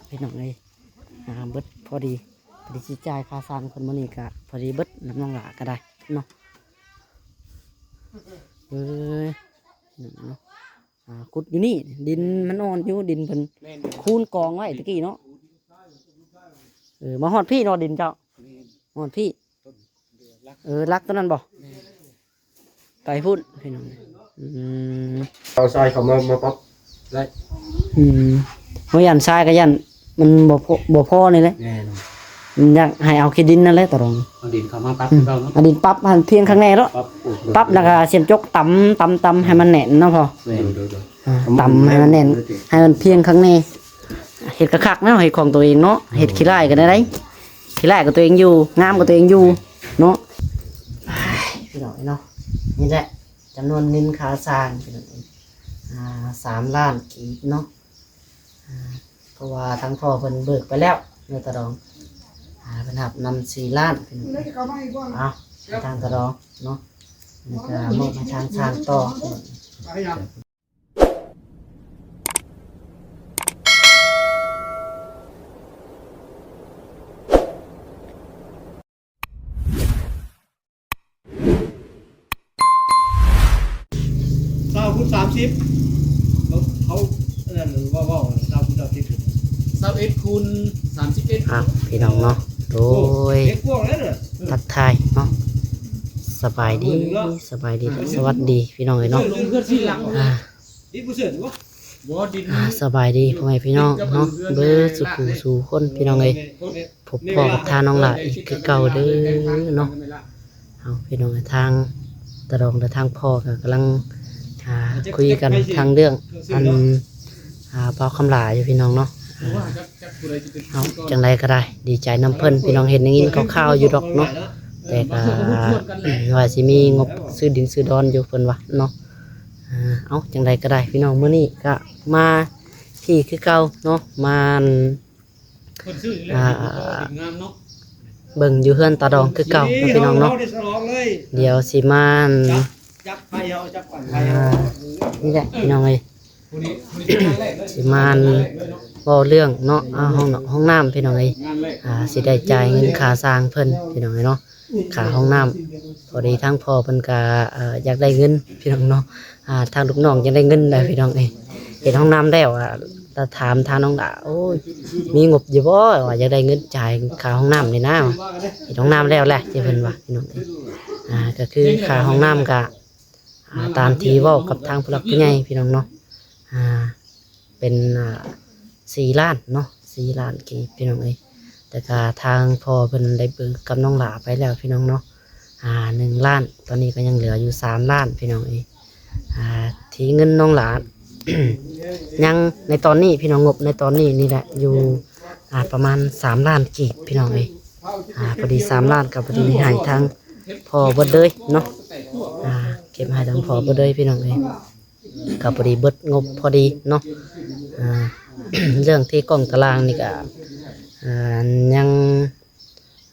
พี่น้องเลยเบิดพอดีสิจ่ายค่าสร้างคนมื้อนี้ก็พอดีเบิดน้ำน้องหลาก็ได้เนาะเอ้ยเนาะกุดอยู่นี่ดินมันอ่อนอยู่ดินเพิ่นคูนกองไว้ตะกี้เนาะมาฮอดพี่เนาะดินเจ้าฮอดพี่รักตัวนั้นบ่ไก่พุ่นพี่น้องเอาทรายเขามาปั๊บได้เพราะยันทรายก็ยันมันบ่พอนี่แหละอยากให้เอาขี้ดินนั่นแหละตะรองเอาดินเขามาปั๊บเอาดินปั๊บมันเพียงข้างในแล้วปั๊บแล้วก็เสียมจกตำให้มันแน่นเนาะพอตำให้มันแน่นให้มันเพียงข้างในเห็ดกระคักเนาะเห็ดของตัวเองเนาะเห็ดขี้ไร่กันได้ขี้ไร่กับตัวเองอยู่งามกับตัวเองอยู่เนาะพี่น้องเนาะนี่แหละจำนวนนินขาซานพี่น้อง3 ล้านกีบเนาะเพราะว่าทั้งพ่อเพิ่นเบิกไปแล้วในตะรองเพิ่นหับนำ4 ล้านพี่น้องทางตะรองเนาะแล้วก็มอบมาทางต่อ30เขานั่นว่า30คูณ31พี่น้องเนาะโดยทักทายเนาะสบายดีสวัสดีพี่น้องเนาะสบายดีพ่อแม่พี่น้องเนาะเบอร์สู่คนพี่น้องเลยพบพ่อกับทางน้องหล่ะอีกคือเก่าเด้อเนาะเอาพี่น้องทางตะรองและทางพ่อก็กำลังคุยกันทางเรื่องอันเบาคำหลาอยู่พี่น้องเนาะเอาจังไรก็ได้ดีใจน้ำเพิ่นพี่น้องเห็นอย่างนี้ข้าวอยู่ดอกเนาะแต่ก็ว่าสิมีงบซื้อดินซื้อดอนอยู่เพิ่นวะเนาะเอาจังไรก็ได้พี่น้องมื้อนี้ก็มาที่คือเก่าเนาะมาเบิ่งอยู่เฮือนตาดองคือเก่าพี่น้องเนาะเดี๋ยวสิมานี่แหละพี่น้องเลยสิมาบอกเรื่องเนาะห้องน้ำพี่น้องเลยสิได้จ่ายเงินค่าสร้างเพิ่นพี่น้องเลยเนาะค่าห้องน้ำพอดีทั้งพ่อเพิ่นก็อยากได้เงินพี่น้องเนาะทางลูกน้องอยากได้เงินเลยพี่น้องเลยเห็นห้องน้ำแล้วแต่ถามทางน้องด่าโอ้ยมีงบอยู่บ่ว่าอยากได้เงินจ่ายค่าห้องน้ำนี่นะเห็นห้องน้ำแล้วแหละที่เพิ่นว่าพี่น้องเลยก็คือค่าห้องน้ำก็ตามที่ว่ากับทางผู้หลักผู้ใหญ่พี่น้องเนาะเป็น4 ล้านเนาะ4 ล้านกีบพี่น้องเอ้ยแต่ก็ทางพอเป็นได้เบิกกับน้องหลาไปแล้วพี่น้องเนาะ1 ล้านตอนนี้ก็ยังเหลืออยู่3 ล้านพี่น้องเอ้ยที่เงินน้องหลา ยังในตอนนี้พี่น้องงบในตอนนี้นี่แหละอยู่ประมาณ3 ล้านกีบพี่น้องเอ้ยพอดี3 ล้านกับพอดีให้ทางพอเบิดเลยเนาะเก็บให้ทางพอเบิดเลยพี่น้องเอ้ยกับพอดีเบิดงบพอดีเนาะเรื่องที่กล้องตารางนี่ก็ยัง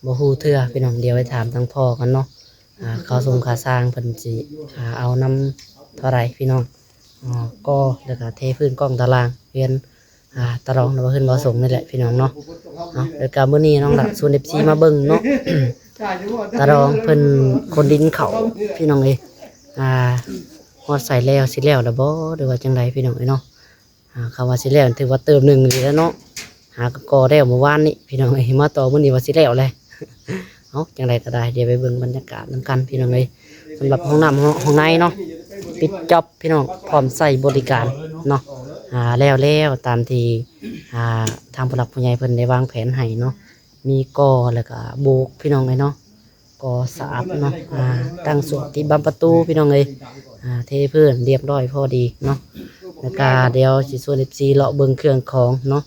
บ่ฮู้เทื่อพี่น้องเดียวไปถามทางพ่อกันเนาะเขาส่งค่าสร้างเพิ่นสิเอานำเท่าไรพี่น้องก็แล้วก็เทพื้นกล้องตารางเรียนตารางแล้วเพิ่นบ่ส่งนี่แหละพี่น้องเนาะแล้วก็มื้อนี้น้องละส่วน FC มาเบิ่งเนาะตารางเพิ่นคนดินเขาพี่น้องเอ้ยฮอดใส่แล้วสิแล้วบ่หรือว่าจังไดพี่น้องเอ้ยเนาะคำว่าสิแล้วถือว่าเติม1นี่แล้วเนาะกอแล้วเมื่อวานนี้พี่น้องเอ้ยมาต่อมื้อนี้ว่าสิแล้วเลยเอาจังไดก็ได้เดี๋ยวไปเบิ่งบรรยากาศนำกันพี่น้องเอ้ยสำหรับห้องน้ำห้องในเนาะปิดจ็อบพี่น้องพร้อมใส่บริการเนาะแล้วตามที่ทางผู้หลักผู้ใหญ่เพิ่นได้วางแผนให้เนาะมีกอแล้วก็โบกพี่น้องเอ้ยเนาะกอสาบเนาะตั้งสวดที่บัมประตูพี่น้องเอ้ยเทพื้นเรียบร้อยพอดีเนาะแล้วก็เดี๋ยวสิส่วน FC เลาะเบิ่งเครื่องของเนาะ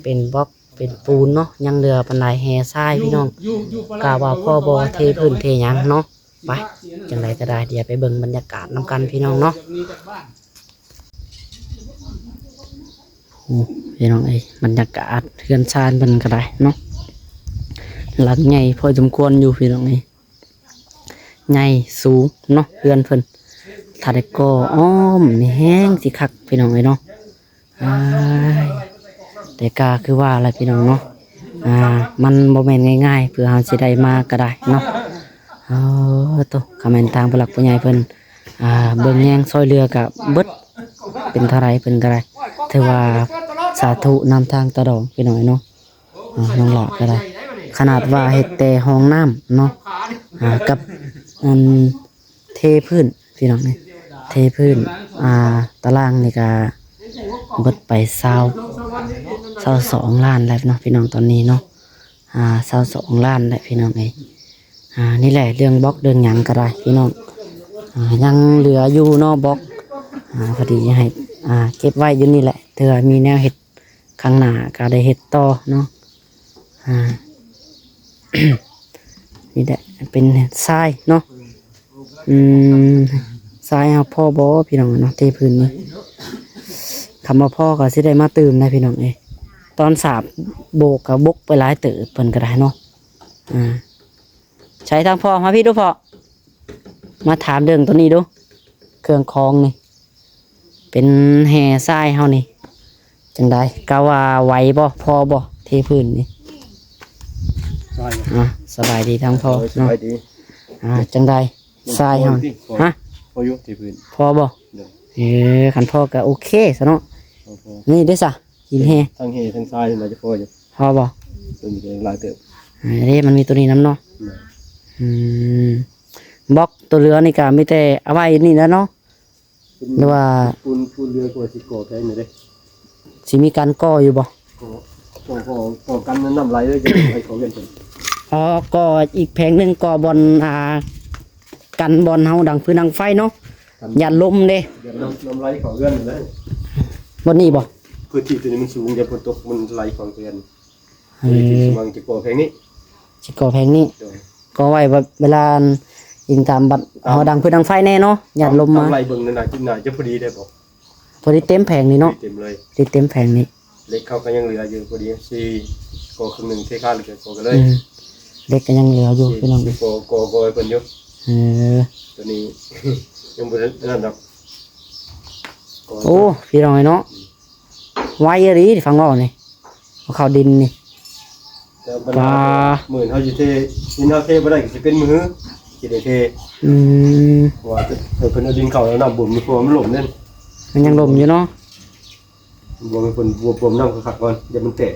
เป็นบล็อกเป็นปูนเนาะยังเหลือปานใดแห่ทรายพี่น้องกะว่าพ่อบ่เทพื้นเทหยังเนาะไปจังไดก็ได้เดี๋ยวไปเบิ่งบรรยากาศนำกันพี่น้องเนาะพี่น้องเอ้ยบรรยากาศเฮือนชานเพิ่นก็ได้เนาะหลังใหญ่พอสมควรอยู่พี่น้องเอ้ยใหญ่สูงเนาะเฮือนเพิ่นถ้าได้ก่ออ้อมนี่แห้งสิคักพี่น้องเอ้ยเนาะ แต่ก็คือว่าอะไรพี่น้องเนาะมันบ่แม่นง่ายๆเพื่อเฮาสิได้มาก็ได้เนาะตัวคำแม่นทางผู้หลักผู้ใหญ่เพิ่นเบิ่งแยงซอยเรือก็เบิดเป็นเท่าไรเพิ่นก็ได้ถือว่าสาธุนำทางตะดองพี่น้องเนาะน้องหลาก็ได้ขนาดว่าเฮ็ดแต่ห้องน้ำเนาะกับอันเทพื้นพี่น้องนี่เทพื้นตารางนี่ก็เบิดไป22ล้านแล้วเนาะพี่น้องตอนนี้เนาะ22ล้านแล้วพี่น้องเอ้ยนี่แหละเรื่องบล็อกเรื่องหยังก็ได้พี่น้องยังเหลืออยู่เนาะบล็อกพอดีให้เก็บไว้อยู่นี่แหละเถื่อมีแนวเฮ็ดข้างหน้าก็ได้เฮ็ดต่อเนาะนี่แหละเป็นทรายเนาะทรายเอาพ่อบ่พี่น้องเนาะเทพื้นนี่คำว่าพ่อก็สิได้มาตื่มนะพี่น้องเอ้ยตอนสาบโบกกับบกไปหลายเติบเพิ่นก็ได้เนาะใช้ทางพ่อมาพี่ดูพ่อมาถามเรื่องตัวนี้ดูเครื่องคองนี่เป็นแห่ทรายเฮานี่จังไดกะว่าไหวบ่พอบ่เทพื้นนี่สบายดีทั้งพ่อ สบายดี จังไดทรายเฮาฮะ พออยู่ที่พื้น พอบ่คันพ่อก็โอเคซะเนาะนี่เด้อซะหินแห่ ทั้งเฮทั้งทรายน่าจะพออยู่ พอบ่ ตัวนี้หลายเติบ เด้มันมีตัวนี้นำเนาะบล็อกตัวเรือนี่ก็มีแต่เอาไว้นี่แล้วเนาะหรือว่า ปูนเรือกว่าสิก่อแพงนี่เด้ สิมีการก่ออยู่บ่ ก่อกันน้ำไหลเลยจะไปเขาเรียนเพิ่น ก่ออีกแผงหนึงก่อบอลกันบอลเฮาดังพื้นดังไฟเนาะอย่าลมเด้ เดี๋ยวน้ำไหลเขาเรือนเลย บนนี้บ่ พื้นที่ตัวนี้มันสูงอย่าฝนตกมันไหลเขาเรือนมันจะก่อแพงนี้ สิก่อแผงนี้ก่อไว้แบบเวลายิงตามบัดเฮาดังพื้นดังไฟแน่เนาะอย่าลมมา ไหลเบิ่งนั่นน่ะจิน่าจะพอดีได้บ่ พอดีเต็มแผงนี่เนาะ เต็มเลย เต็มแผงนี้ เล็กเขาก็ยังเหลืออยู่พอดี4ก่อครึ่งนึงเทค่าเลยก่อกันเลย เล็กก็ยังเหลืออยู่พี่น้อง ก่อให้เพิ่นอยู่ ตัวนี้ ยังบ่ได้นั่นดอก โอ้พี่น้องเนาะไว้อีหลีฟังเว้านี่เอาเข้าดินนี่ แต่บรรดาหมื่นเฮาสิเทดินเฮาเทบ่ได้ก็สิเป็นมือสิได้เทว่าเพิ่นเอาดินเข้าแล้วน้ำบ่มมันมันหล่มเน่น มันยังลมอยู่เนาะ บ่ให้เพิ่นบวมน้ำคักๆก่อนอย่ามันแตก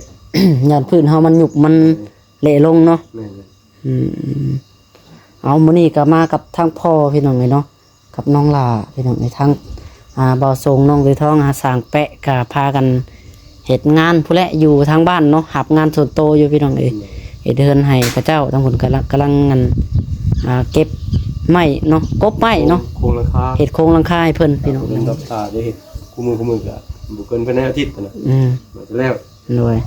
ย่านพื้นเฮามันหยุบมันเละลงเนาะ แม่น เอามื้อนี้ก็มากับทางพ่อพี่น้องเนาะกับน้องหล่าพี่น้องทางบ่าวทรงน้องเลยท้องสร้างแปะก็พากันเฮ็ดงานผู้แลอยู่ทางบ้านเนาะรับงานส่วนโตวอยู่พี่น้องเฮ็ดเดินให้พระเจ้าทั้งคนกำลังงานเก็บไม้เนาะกบไม้เนาะ โครงราคา เฮ็ดโครงหลังคาให้เพิ่นพี่น้อง เป็นดอกตาได้เฮ็ดคู่มือก็บ่เกินภายในอาทิตย์น่ะมันจะแล้ว ด้วย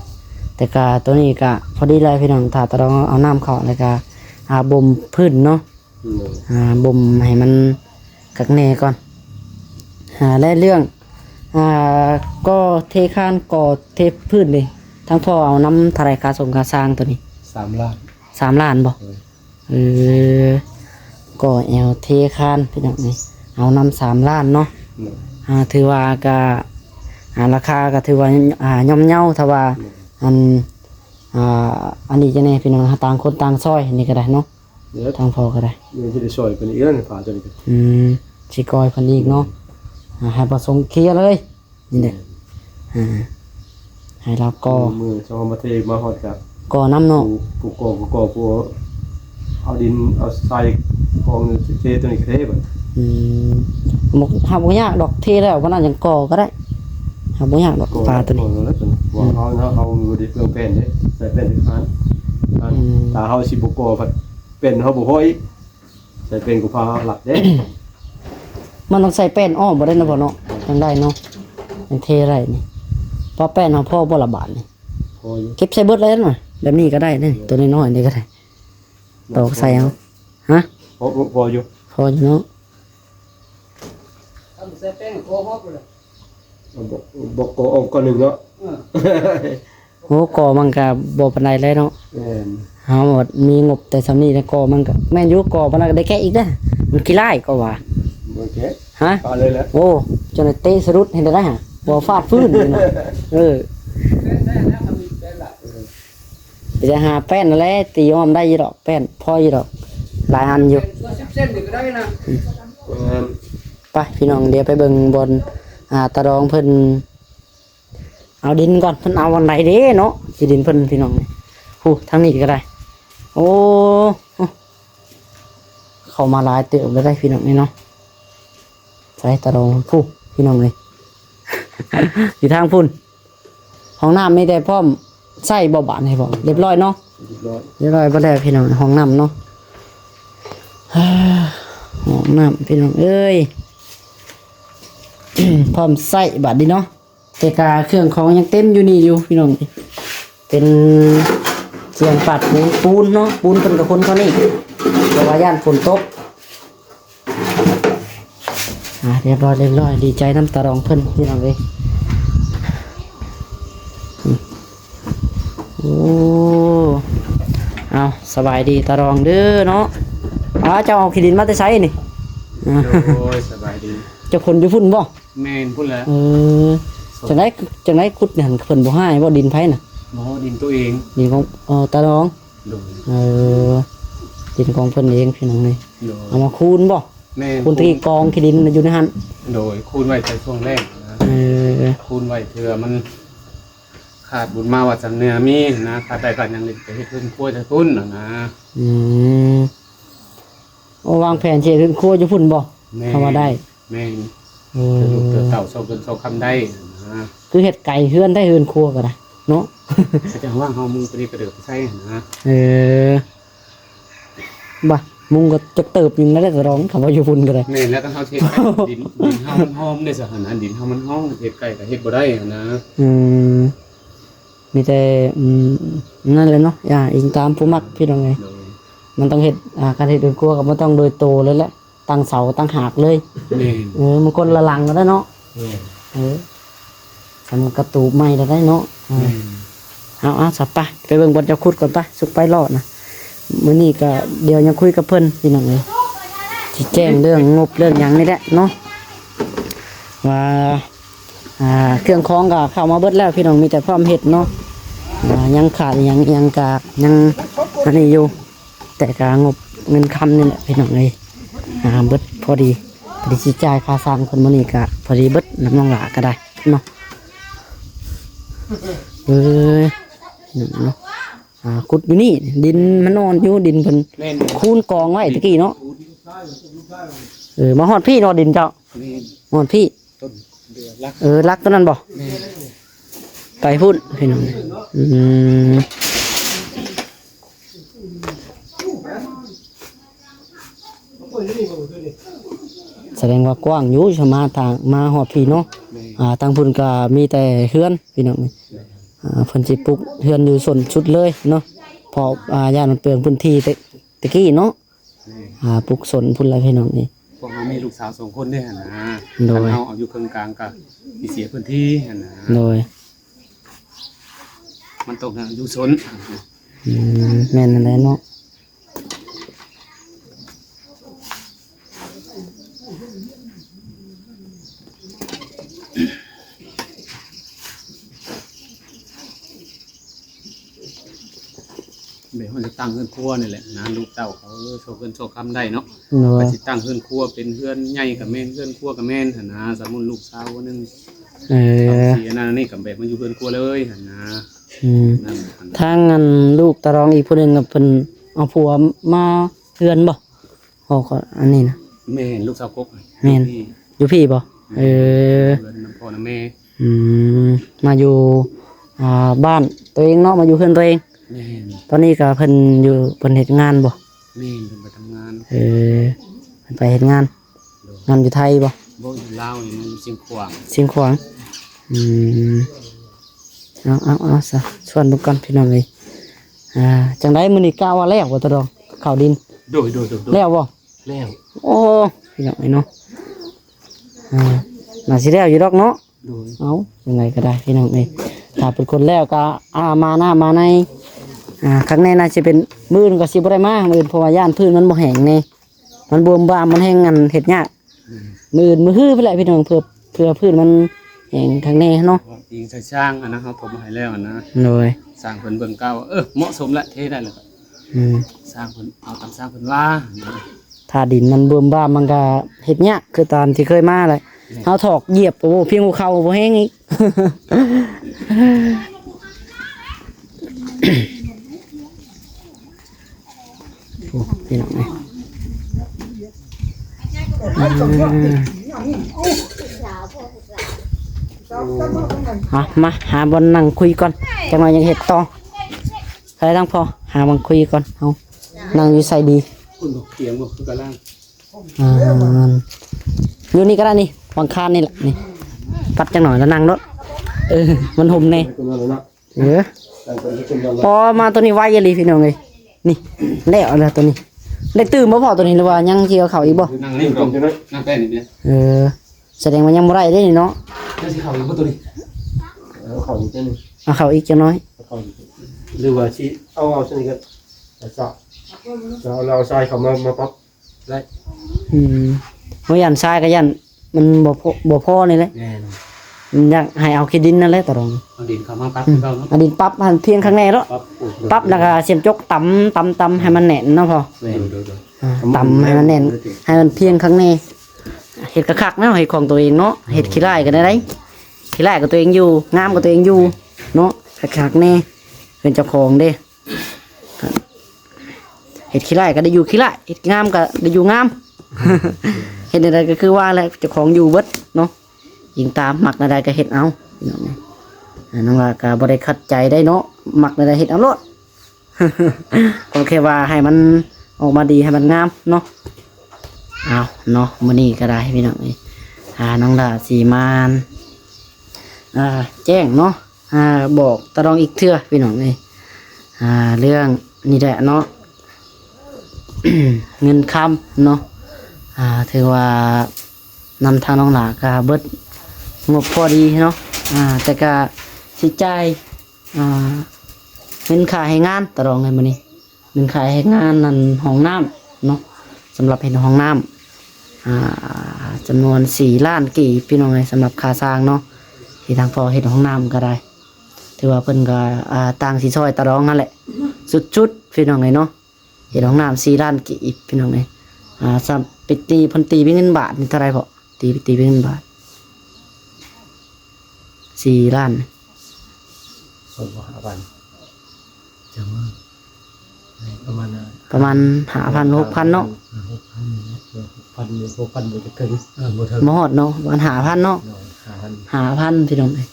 แต่ก็ตัวนี้ก็พอดีเลยพี่น้องถ้าตะลองเอาน้ำเข้าแล้วก็บ่มพื้นเนาะบ่มให้มันกักแน่ก่อนและเรื่องก็เทคานก่อเทพื้นเลยทั้งพ่อเอาน้ำทลายคาสงคาสร้างตัวนี้ 3 ล้าน 3 ล้านบ่ก่อแอลเทคานพี่น้องนี่เอาน้ำ3 ล้านเนาะถือว่าก็ราคาก็ถือว่าย่อมเยาถ้าว่าอันนี้จะแน่พี่น้องต่างคนต่างซอยนี่ก็ได้เนาะทางพ่อก็ได้ ยังสิได้ช่วยเพิ่นอีกแล้วฝาตัวนี้ สิกอยเพิ่นอีกเนาะให้ประสงค์เคลียร์เลยนี่แหละให้เราก็ มือชาวมาเทมาฮอดกับ ก่อน้ำเนาะ ผู้เอาดินเอาทรายกองเทตัวนี้เทบัด หาบ่ยากดอกเทแล้วก็น่าจะก่อก็ได้หาบ่ยากดอกปลาตัวนี้ ว่าเอาดิเปลืองเป็นเด้ใส่เป็นทานถ้าเฮาสิบ่ก่อผัดเป็นเฮาบ่ฮ้อยใส่เป็นกูพาหลับเด้ มันต้องใส่แป้นอ้อมบ่ได้นะพ่อเนาะจังได้เนาะมันเทไรนี่เพราะแป้นเฮาพ่อบ่ละบาทนี่ พออยู่ เก็บใส่เบิดเลยหน่อยแบบนี้ก็ได้นี่ตัวน้อยๆนี่ก็ได้ตอกใส่เอาฮะ พออยู่ พออยู่เนาะ ใส่แป้งโคฮอกเลย บอกก่อออกก่อนหนึงเนาะ โหก่อมันก็บ่ปานใดเลยเนาะ แม่น เฮาหมดมีงบแต่สำนี้แล้วก่อมันก็แม่นอยู่ก่อมันก็ได้แค่อีกเด้อมันขี้ร้ายก็ว่า โอเค ฮะ พาเลยแหละ โอ้จนได้เตะสะดุดเห็นได้ฮะบ่ฟาดฟื้นเลยเนาะ ไปจะหาแป้นนั่นแหละตีอ้อมได้อยู่ดอกแป้นพออยู่ดอกหลายอันอยู่ เส้นก็ได้นะ ไปพี่น้องเดี๋ยวไปเบิ่งบนตะรองเพิ่นเอาดินก่อนเพิ่นเอาวันไหนเด้เนาะสิดินเพิ่นพี่น้องนี่ฮู้ทางนี้ก็ได้โอ้เข้ามาหลายเติบเลยได้พี่น้องนี่เนาะใส่ตะรองผู้พี่น้องเลย อยู่ทางพุ่นห้องน้ำมีแต่พร้อมใส่บ่บานให้บ่เรียบร้อยเนาะเรียบร้อยบ่แล้วพี่น้องห้องน้ำเนาะ ห้องน้ำพี่น้องเอ้ย พร้อมใส่บาดดีเนาะแต่กาเครื่องของยังเต็มอยู่นี่อยู่พี่น้องเป็นเสียงปัดปูนเนาะปูนเป็นกับคนเขานี่เพราะว่าย่านฝนตกเรียบร้อยดีใจน้ำตาร้องเพิ่นพี่น้องเลยโอ้เอาสบายดีตาร้องเด้อเนาะเจ้าเอาขี้ดินมาแต่ไสนี่ โอ้ยสบายดี เจ้าคนอยู่พุ่นบ่ แม่นพุ่นแหละ จังไดขุดเนี่ยเพิ่นบ่ให้บ่ดินไผน่ะ หมอดินตัวเอง ดินของตาร้อง โดย ดินของเพิ่นเองพี่น้องนี่ โดย เอามาคูณบ่ แม่น คูณที่กองขี้ดินอยู่ในหั่น โดยคูณไว้แต่ช่วงแรกนะ คูณไว้เถื่อมันขาดบุญมาวัดสันเนื้อมีนะขาดใดขาดอย่างหนึ่งจะให้ขึ้นขั้วจะตุ้นนะ วางแผนสิขึ้นครัวอยู่พุ่นบ่เข้ามาได้ แม่นจะลูกเต่าโซเกินโซคำได้นะ คือเฮ็ดไก่เฮือนได้เฮือนครัวก็ได้เนาะ จะว่างเฮามึงไปนี่กระเดือกใช่นะ บ่มุงก็จะเติบอยู่นั่นแหละก็ร้องคำว่าอยู่พุ่นก็ได้ แม่นแล้วก็เฮาเฮ็ดไก่ดินเฮามันหอมได้ซะหั่นนะดินเฮามันหอมเฮ็ดไก่ก็เฮ็ดบ่ได้นะ มีแต่นั่นแหละเนาะอิงตามผู้มักพี่น้องไง โดย มันต้องเฮ็ดการเฮ็ดโดยครัวก็บ่ต้องโดยโตเลยแหละตั้งเสาตั้งหากเลย แม่น มันคนละหลังก็ได้เนาะสำกระตูบใหม่ได้เนาะเอาสับไปเบิ่งบนเจ้าคุดก่อนไปสุกไปรอดนะมื้อนี้ก็เดี๋ยวยังคุยกับเพิ่นพี่น้องเอ้ยสิแจ้งเรื่องงบเรื่องหยังนี่แหละเนาะว่าเครื่องของก็เข้ามาเบิดแล้วพี่น้องมีแต่พร้อมเฮ็ดเนาะยังขาดยังกากยังอันนี้อยู่แต่กางบเงินคำนี่แหละพี่น้องเอ้ยเบิดพอดีสิจ่ายค่าสร้างคนมื้อนี้ก็พอดีเบิดน้ำน้องหลาก็ได้เนาะเนาะขุดอยู่นี่ดินมันนอนอยู่ดินเพิ่น แม่น คูนกองไว้ตะกี้เนาะมาฮอดพี่เนาะดินเจ้า แม่น ฮอดพี่ ต้นเดือรัก รักตัวนั้นบ่ แม่น ไก่พุ่นพี่น้องแสดงว่ากว้างอยู่ชมาทางมาฮอดพี่เนาะทางพุ่นก็มีแต่เฮือนพี่น้องเพิ่นสิปลูกเฮือนอยู่ส่วนชุดเลยเนาะพอย่านมันเปลืองพื้นที่ตะกี้เนาะปลูกสนพุ่นละพี่น้องนี่ พวกเรามีลูกสาว2คนด้วยหั่นนะ โดย คันเฮาเอาอยู่กลางๆก็สิเสียพื้นที่หั่นนะ โดย มันตกอยู่สน แม่นอะไรเนาะ เดี๋ยวมันจะตั้งเฮือนครัวนี่แหละนะลูกเต้าเขาโชว์เงินโชว์คำได้เนาะ โด ก็ ย สิตั้งเฮือนครัวเป็นเฮือนใหญ่กับแม่นเฮือนครัวกับแม่นหั่นนะสมมุติลูกสาวคนนึงเสียนั่นนี่กับแบบมันอยู่เฮือนครัวเลยหั่นนะนั่นหั่นนะ ทางอันลูกตะรองอีกผู้หนึงก็เพิ่นเอาผัวมาเฮือนบ่ก็อันนี้นะ แม่นลูกสาวกก แม่น ที่ อยู่พี่บ่ เฮือนน้ำพ่อน้ำแม่ มาอยู่บ้านตัวเองเนาะมาอยู่เพื่อนตัวเอง แม่น ตอนนี้ก็เพิ่นอยู่เพิ่นเฮ็ดงานบ่ แม่นเพิ่นไปทำงาน เพิ่นไปเฮ็ดงานอยู่ไทยบ่ บ่อยู่ลาวนี่มันอยู่เชียงขวาง เชียงขวางเอาซะชวนดูกันพี่น้องเอ้ยจังได๋มื้อนี้กะว่าแล้วบ่ตะดองข้าวดิน โดย แล้วบ่ แล้ว โอ้พี่น้องเอ้ยเนาะน่าสิแล้วอยู่ดอกเนาะ โดย เอายังไงก็ได้พี่น้องเอ้ยถ้าเป็นคนแล้วก็มาหน้ามาในข้างในน่าจะเป็นมื้อนึงก็สิบ่ได้มามื้อเพราะว่าย่านพื้นมันบ่แห้งแน่มันบวมบ้ามมันแห้งงันเฮ็ดยากมื้อฮื้อไปแหละพี่น้องเพื่อพื้นมันแห้งข้างในเนาะ ว่า ติงใส่สร้างอันนะเฮาถมให้แล้วอันนะ โดย สร้างเพิ่นเบิ่งเก่าเหมาะสมแล้วเทได้แล้วก็ อืม สร้างเพิ่นเอาตามสร้างเพิ่นว่า ถ้าดินมันเบิ่มบ้ามมันก็เฮ็ดยากคือตามที่เคยมาเลยเฮาถอกเหยียบโอ้เพียงหัวเข่าบ่แห้งอีก โอ้พี่น้องเอ้ยมาหาบนนั่งคุยก่อนจังหน่อยยังเฮ็ดต่อใครทั้งพอหาบังคุยก่อนเอานั่งอยู่ใส่ดี คุณบอกเตียงบอกคือกระล่าง อยู่นี่ก็ได้นี่วางคานนี่แหละนี่ปัดจังหน่อยแล้วนั่งรถมันห่มแน่ เป็นวันแล้วเนาะ พอมาตัวนี้ไว้ยลีพี่น้องเลยนี่แล้วแล้วตัวนี้ได้ตื่นบ่พอตัวนี้หรือว่ายังเกี่ยวเขาอีกบ่ นั่งนี่ก่อนนั่งแป้นนี่เนี่ย แสดงว่ายังบ่ได้ได้นี่เนาะ นั่งสิเขาอีกบ่ตัวนี้ เอาเข้าอีกนิดนึง เอาเขาอีกจังน้อย เอาเข้าอีกหรือว่าสิเอาซะนี่ก็จะเราทรายเข้ามาปั๊บได้ บ่ยันทรายก็ยันมันบ่พอนี่แหละ แน่น มันอยากให้เอาขี้ดินนั่นแหละตะรอง เอาดินเข้ามาปั๊บเข้าเนาะ อันนี้ปรับให้เพียงข้างในแล้ว ปั๊บ ปรับแล้วก็เสียมจกตำให้มันแน่นเนาะพอ แน่น ตำให้มันแน่นให้มันเพียงข้างในเห็ดกระคักเนาะเห็ดของตัวเองเนาะเห็ดขี้ไร่กันได้ขี้ไร่กับตัวเองอยู่งามกับตัวเองอยู่เนาะคักๆแน่เป็นเจ้าของเด้เห็ดขี้ไร่ก็ได้อยู่ขี้ไร่เห็ดงามก็ได้อยู่งาม เห็ดอะไรก็คือว่าแหละเจ้าของอยู่เบิดเนาะยิงตามหมักอะไรก็เห็ดเอาน้องว่าก็บ่ได้ขัดใจได้เนาะหมักอะไรเห็ดเอาโลด โอเคว่าให้มันออกมาดีให้มันงามเนาะเอาเนาะมื้อนี้ก็ได้พี่น้องน้องดาสีมานแจ้งเนาะบอกตะรองอีกเทื่อพี่น้องเรื่องนี่แหละเนาะ เงินคำเนาะถือว่านำทางน้องหลากาเบิดงบพอดีเนาะแต่ก็สิจ่ายเงินค่าให้งานตะรองเลยมื้อนี้เงินค่าให้งานนั่นห้องน้ำเนาะสำหรับเห็นห้องน้ำจำนวน4 ล้านกี่พี่น้องเลยสำหรับค่าสร้างเนาะที่ทางพอเห็นห้องน้ำก็ได้ถือว่าเพิ่นก็ต่างสิซอยตะรองนั่นแหละสุดๆพี่น้องเลยเนาะเห็นห้องน้ำ4 ล้านกี่พี่น้องเลยสำไปตีเพิ่นตีเป็นเงินบาทนี่เท่าไรพอตีเป็นเงินบาท4 ล้าน คนบ่5,000จังว่าประมาณ 5,000 6,000เนาะ 6,000บ่จะถึงบ่ถึง บ่ฮอดเนาะประมาณ5,000เนาะ 5,000พี่น้องเอ้ย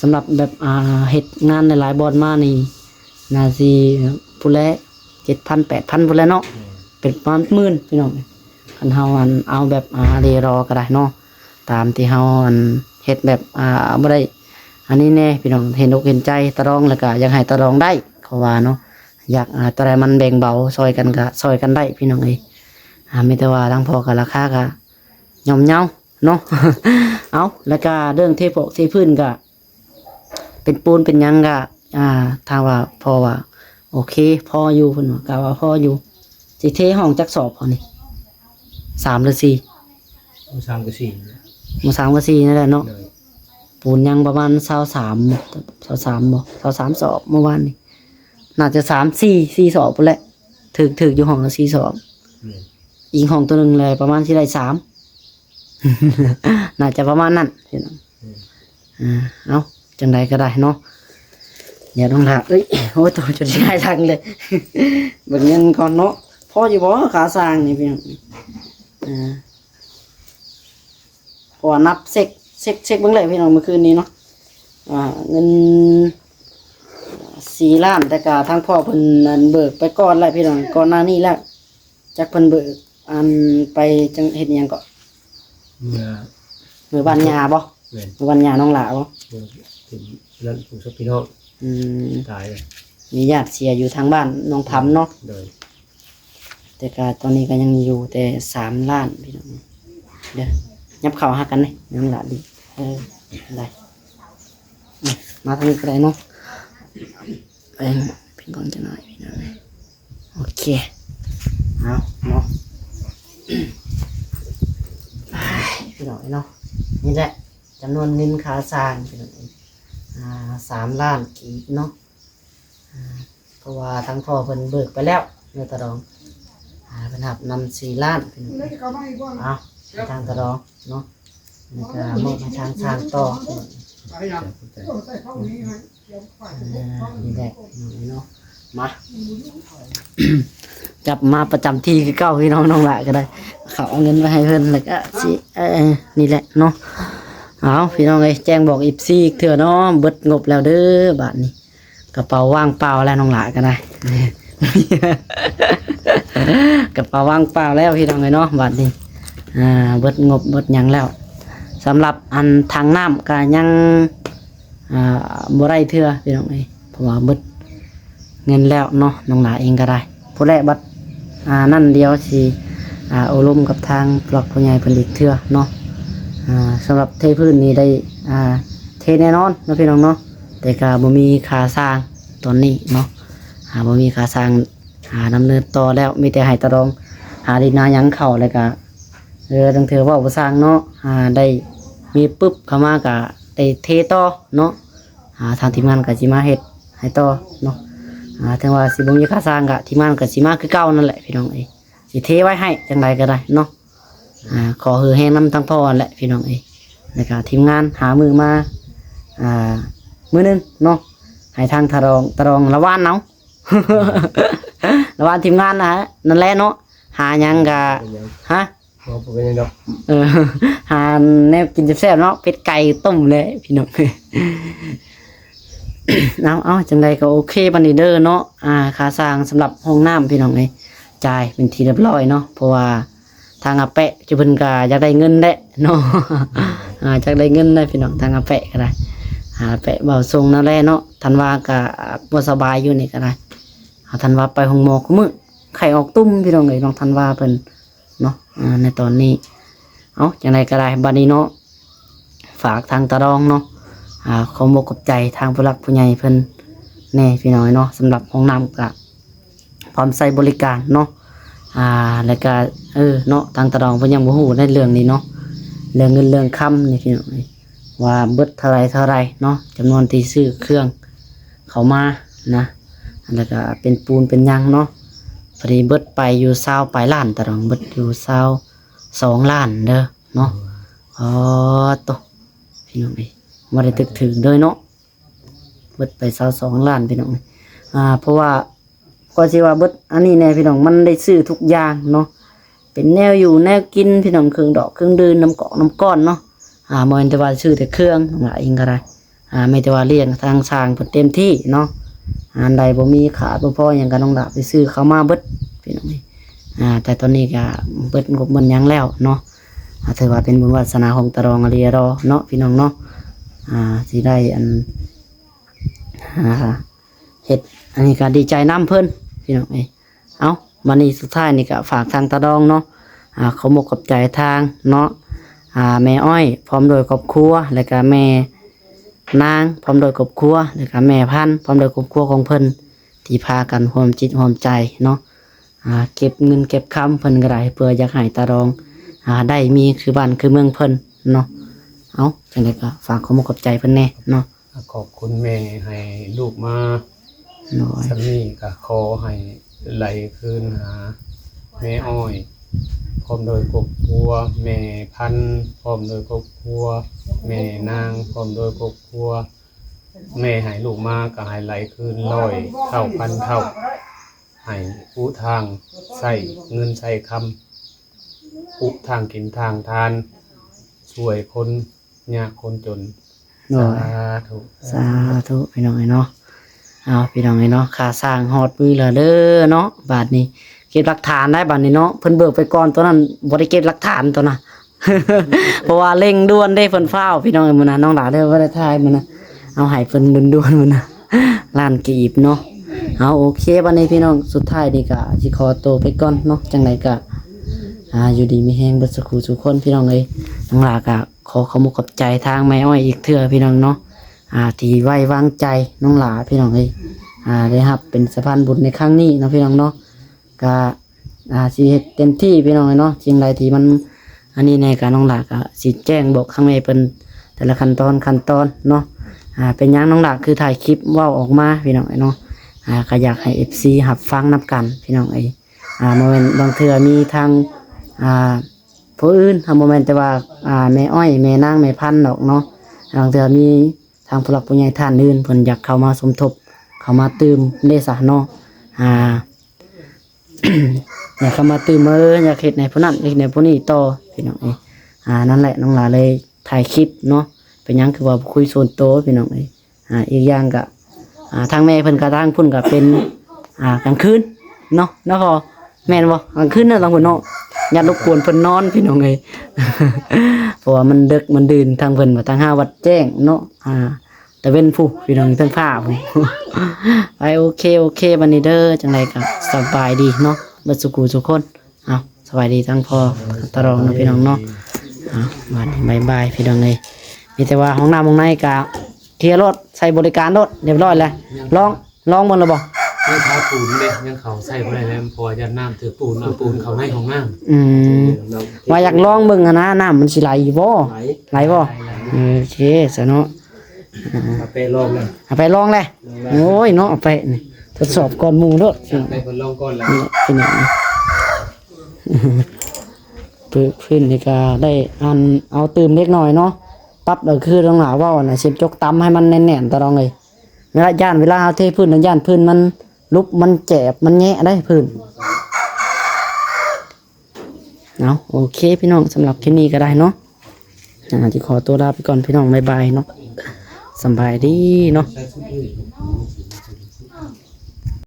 สำหรับแบบเฮ็ดงานในหลายบอนมานี่น่าสิผู้ละ 7,000 8,000พุ่นแหละเนาะเป็นประมาณหมื่นพี่น้องคันเฮาเอาแบบเรรอก็ได้เนาะตามที่เฮาเฮ็ดแบบบ่ได้อันนี้แน่พี่น้องเห็นอกเห็นใจตะรองแล้วก็อยากให้ตะรองได้เขาว่าเนาะอยากตะไรมันแบ่งเบาซอยกันก็ซอยกันได้พี่น้องเอ้ยมีแต่ว่าทั้งพอกับราคาก็ย่อมเยาเนาะ เอาแล้วก็เรื่องเทพื้นก็เป็นปูนเป็นหยังก็ทางว่าพอว่าโอเคพออยู่เพิ่นว่ากะว่าพออยู่สิเทห้องจักสอบพอนี่3หรือ4 ผู้สร้างก็4 บ่3ก็4นั่นแหละเนาะปูนยังประมาณ23บ่23สอบเมื่อวานนี่น่าจะ4สอบพุ่นแหละถึกอยู่ห้องละ4สอบอีกห้องตัวนึงเลยประมาณสิได้3 น่าจะประมาณนั้นพี่น้องเอาจังใดก็ได้เนาะอย่าต้องถามโอ้ยตัวจะใช้ทางเลยเบิ่งเงินก่อนเนาะพออยู่บ่ขาสร้างนี่พี่น้องพอนับเช็คเบิ่งเลยพี่น้องเมื่อคืนนี้เนาะเงิน4 ล้านแต่ก็ทางพ่อเพิ่นเบิกไปก่อนแล้วพี่น้องก่อนหน้านี้แล้วจักเพิ่นเบิกไปจังเฮ็ดหยังก็เมื่อบ้านยาบ่เมื่อบ้านยาน้องหลาบ่ ถึงนั่นผู้สักพี่น้องตายเลย มีญาติเสียอยู่ทางบ้านน้องทำเนาะ โดย แต่ก็ตอนนี้ก็ยังอยู่แต่3 ล้านพี่น้องเดี๋ยวยับเข่าหากันเลยน้องหลาดีได้มาทางนี้ก็ได้เนาะไปพี่ก่อนจะหน่อยพี่น้องโอเคเอาเนาะพี่น้องเนาะนี่แหละจำนวนเงินค่าสร้างพี่น้อง 3 ล้านกีบเนาะเพราะว่าทั้งพ่อเพิ่นเบิกไปแล้วในตะดองเพิ่นหับนำ4 ล้านเอาทางตะดองเนาะแล้วก็มอบให้ทางสร้างต่อนี่แหละเนาะมา กลับมาประจำที่คือเก้าพี่น้องละก็ได้เขาเอาเงินมาให้เพิ่นแล้วก็สินี่แหละเนาะเอาพี่น้องเลยแจ้งบอกอีกเถื่อเนาะเบิดงบแล้วเด้อบาทนี้กระเป๋าว่างเปล่าแล้วน้องละก็ได้ กระเป๋าว่างเปล่าแล้วพี่น้องเลยเนาะบาทนี้เบิดงบเบิดหยังแล้วสำหรับอันทางน้ำก็ยังบ่ได้เถื่อพี่น้องเลยเพราะว่าเบิดเงินแล้วเนาะน้องละเองก็ได้ผู้แรกบัดนั่นเดียวสิอบรมกับทางปลอกผู้ใหญ่ผลิตเถื่อเนาะสำหรับเทพื้นนี้ได้เทแน่นอนนะพี่น้องเนาะแต่ก็บ่มีค่าสร้างตอนนี้เนาะบ่มีค่าสร้างดำเนินต่อแล้วมีแต่ให้ตะรองดินนายังเข้าแล้วก็ตั้งเถื่อว่าบ่สร้างเนาะได้มีปึ๊บเข้ามาก็ได้เทต่อเนาะทางทีมงานก็สิมาเฮ็ดให้ต่อเนาะถึงว่าสิบ่มีค่าสร้างก็ทีมงานก็สิมาคือเก่านั่นแหละพี่น้องเอ้ยสิเทไว้ให้จังไดก็ได้เนาะขอฮือแห้งน้ำทั้งพ่อแหละพี่น้องเอ้ยแล้วก็ทีมงานหามือมามือนึงเนาะให้ทางตะรองละวานเนาะ ละวานทีมงานนะนั่นแหละเนาะหาหยังก็ฮะเป็นยังเนาะหาแนวกินแซ่บๆเนาะเป็ดไก่ต้มเลยพี่น้องเอ้ย เอาจังไดก็โอเคบันนี้เด้อเนาะค่าสร้างสำหรับห้องน้ำพี่น้องเอ้ยจ่ายเป็นทีเรียบร้อยเนาะเพราะว่าทางอาแปะจะเพิ่นก็อยากได้เงินแหละเนาะ อยากได้เงินได้พี่น้องทางอาแปะก็ได้แปะเบาทรงนั่นแหละเนาะธันวาก็บ่สบายอยู่นี่ก็ได้ธันวาไปห้องหมอคุมื้อไข้ออกตุ้มพี่น้องเอ้ยน้องธันวาเพิ่นเนาะในตอนนี้เอาจังไดก็ได้บัดนี้เนาะฝากทางตะรองเนาะขอบอกขอบใจทางผู้หลักผู้ใหญ่เพิ่นแน่พี่น้อยเนาะสำหรับห้องน้ำก็พร้อมใช้บริการเนาะแล้วก็เนาะทางตะรองเพิ่นยังบ่ฮู้ในเรื่องนี้เนาะเรื่องเงินเรื่องคำนี่พี่น้อยว่าเบิดเท่าไรเนาะจำนวนที่ซื้อเครื่องเข้ามานะแล้วก็เป็นปูนเป็นหยังเนาะพอดีเบิดไปอยู่20ปลายล้านตะรองเบิดอยู่22ล้านเด้อเนาะโตพี่น้องเอ้ยมาได้ตึกถึงด้วยเนาะเบิดไป22ล้านพี่น้องเพราะว่าก็สิว่าเบิดอันนี้แน่พี่น้องมันได้ซื้อทุกอย่างเนาะเป็นแนวอยู่แนวกินพี่น้องเครื่องดอกเครื่องดื่มน้ำกอกน้ำก้อนเนาะบ่แม่นแต่ว่าซื้อแต่เครื่องเองก็ได้ไม่แต่ว่าเลี้ยงทางสร้างเพิ่นเต็มที่เนาะอันใดบ่มีขาดบ่พอหยังก็ต้องดาไปซื้อเข้ามาเบิดพี่น้องแต่ตอนนี้ก็เบิดงบมันยังแล้วเนาะถือว่าเป็นบุญวาสนาของตะรองอริยรอเนาะพี่น้องเนาะสิได้อันเฮ็ดอันนี้ก็ดีใจน้ำเพิ่นพี่น้องเอาวันนี้สุดท้ายนี่ก็ฝากทางตะรองเนาะขอบอกขอบใจทางเนาะแม่อ้อยพร้อมโดยครอบครัวแล้วก็แม่นางพร้อมโดยครอบครัวแล้วก็แม่พันธุ์พร้อมโดยครอบครัวของเพิ่นที่พากันร่วมจิตร่วมใจเนาะเก็บเงินเก็บคำเพิ่นก็ได้เพื่ออยากให้ตะรองได้มีคือบ้านคือเมืองเพิ่นเนาะเอาจังไดก็ฝากขอบอกขอบใจเพิ่นแน่เนาะขอบคุณแม่ให้ลูกมาสามีก็ขอให้ไหลคืนหาแม่อ้อยพร้อมโดยครอบครัวแม่พันธุ์พร้อมโดยครอบครัวแม่นางพร้อมโดยครอบครัวแม่ให้ลูกมาก็ให้ไหลคืน100 เท่าพันเท่าให้อุทางใส่เงินใส่คำอุทางกินทางทานช่วยคนยากคนจนสาธุพี่น้องเนาะเอาพี่น้องเนาะค่าสร้างฮอดมือแล้วเด้อเนาะบาทนี้เก็บหลักฐานได้บาทนี้เนาะเพิ่นเบิกไปก่อนตัวนั้นบ่ได้เก็บหลักฐานตัวน่ะ เพราะว่าเร่งด่วนได้เพิ่นฟ้าวพี่น้องมื้อนั้นน้องหลาได้บ่ได้ทายมื้อนั้นเอาให้เพิ่นด่วนๆมื้อนั้นล้านกีบเนาะเอาโอเคบัดนี้พี่น้องสุดท้ายนี่ก็สิขอตัวไปก่อนเนาะจังไดก็อยู่ดีมีแฮงเบิดสักครู่ทุกคนพี่น้องเอ้ยน้องหลาก็ขอขอบใจทางแม่อ้อยอีกเทื่อพี่น้องเนาะที่ไว้วางใจน้องหลาพี่น้องเอ้ยได้รับเป็นสะพานบุญในครั้งนี้เนาะพี่น้องเนาะก็สิเฮ็ดเต็มที่พี่น้องเนาะสิ่งใดที่มันอันนี้ในการน้องหลาก็สิแจ้งบอกข้างในเพิ่นแต่ละขั้นตอนเนาะ เป็นหยังน้องหลักคือถ่ายคลิปเว้าออกมาพี่น้องเนาะก็อยากให้ FC หับฟังนํกันพี่น้องโมเมนต์บางเทื่อมีทางผู้อื่นโมเมนต์แต่ว่าแม่อ้อยแม่นางแม่พันธุ์ดอกเนาะบางเทื่อมีทางผู้หลักผู้ใหญ่ท่านอื่นเพิ่นอยากเข้ามาสมทบเข้ามาตื่มได้ซะเนาะอยากเข้ามาตื่มอยากเฮ็ดในผู้นั้นเฮ็ดในผู้นี้ต่อพี่น้องนั่นแหละน้องหลาเลยถ่ายคลิปเนาะเป็นหยังคือว่าคุยส่วนตัวพี่น้องอีกอย่างก็ทางแม่เพิ่นก็ทางพุ่นก็เป็นกลางคืนเนาะแล้วก็แม่นบ่กลางคืนน่ะทางพุ่นเนาะอย่ารบกวนเพิ่นนอนพี่น้องเพราะว่ามันดึกมันดื่นทางเพิ่นว่าทาง5วัดแจ้งเนาะแต่เว้นผู้พี่น้องทางภาพไปโอเคบัดนี้เด้อจังไดก็สบายดีเนาะเบิดสุขุทุกคนสบายดีทั้งพ่อตะรองเนาะพี่น้องเนาะวันนี้บายพี่น้องเลยมีแต่ว่าห้องน้ำห้องในกะเคลียร์รถใส่บริการรถเรียบร้อยแล้วลองมันเลยบ่ยังเขาปูนเลยยังเขาใส่บ่ได้แล้วเพราะว่ายันน้ำถือปูนเอาปูนเขาในของน้ำว่าอยากลองเบิ่งนะน้ำมันสิไหลบ่ไหลบ่โอเคซะเนาะไปลองเลยไปลองเลยโอ้ยเนาะไปทดสอบก่อนหมู่เด้อไปคนลองก่อนแล้วเป็นหยังพื้นนี่ก็ได้เอาเติมเล็กน้อยเนาะปั๊บคือต้องหาว่าน่ะเสียบจกตำให้มันแน่นๆตะรองเลยเวลาเอาเทพื้นย่านพื้นมันลุบมันแจบมันแงะได้พื้นโอเคพี่น้องสำหรับคลิปนี้ก็ได้เนาะจะขอตัวลาไปก่อนพี่น้องบ๊ายบายเนาะสบายดีเนาะ